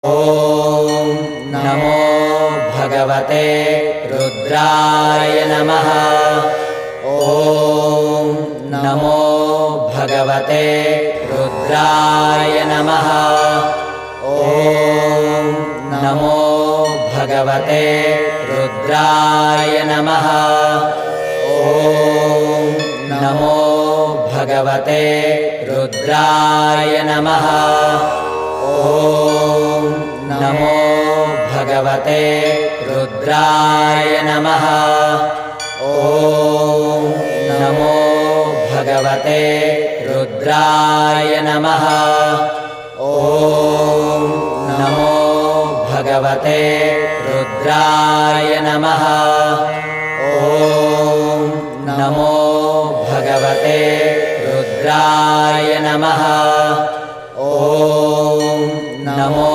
ॐ नमो भगवते रुद्राय नमः। ॐ नमो भगवते रुद्राय नमः। ॐ नमो भगवते रुद्राय नमः। ॐ नमो भगवते रुद्राय नमः। ॐ नमो भगवते रुद्राय नमः। ॐ नमो भगवते रुद्राय नमः। ॐ नमो भगवते रुद्राय नमः। ॐ नमो भगवते रुद्राय नमः। ॐ नमो